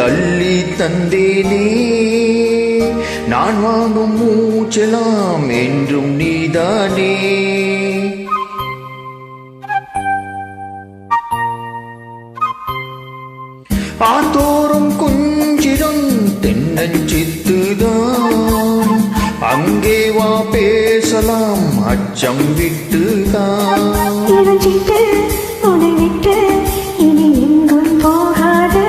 அள்ளி தந்தேனே நான் வாங்கும் மூச்சலாம் என்றும் நீதானே ஆத்தோறும் குஞ்சிரம் தென்னஞ்சித்துதான் அங்கே வா பேசலாம் அச்சம் விட்டுதான் உன்னை விட்டு இனி எங்கும் போகாது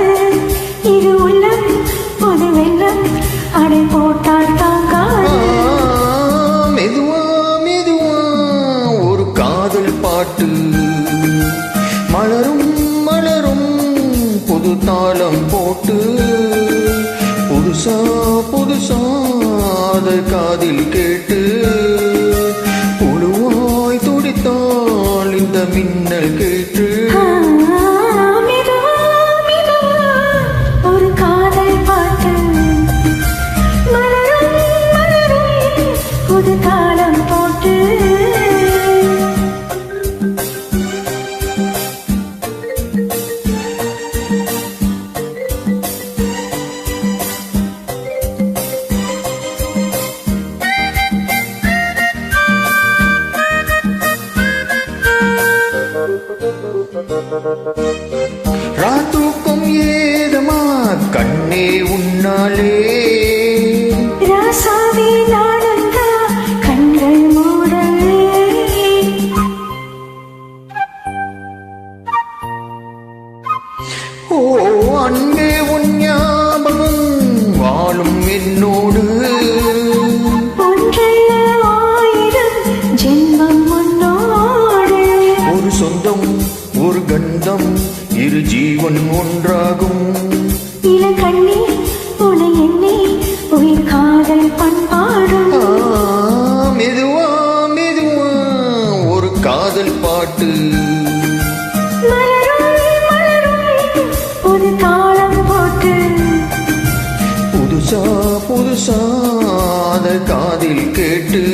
இது உள்ளம் பொது வெள்ளம் அடை போட்டால் தாங்காது மெதுவா மெதுவா ஒரு காதல் பாட்டு மலரும் மலரும் புது தாளம் போட்டு புதுசா புதுசா அதை காதில் கேட்டு புழுவாய் துடித்தாள் இந்த மின்னல் கேட்டு ஒரு காதல் பாட்டு மலரும் மலரும் புது தாளம் போட்டு ராத்தூக்கம் ஏதமா கண்ணே உன்னாலே ராசாவே நானந்தா கண்கள் மூடலே ஓ அன்பே உன் ஞாபகம் வாழும் என்னோடு ஒன்றல்ல ஆயிரம் ஜென்மம் உன்னோடு ஒரு சொந்தம் ஒரு கந்தம் இரு ஜீவன் ஒன்றாகும் இளங்கண்ணே உனை எண்ணே உயிர் காதல் பண்பாடும் மெதுவா மெதுவா ஒரு காதல் பாட்டு மலரும் மலரும் ஒரு தாளம் போட்டு புதுசா புதுசா அதை காதில் கேட்டு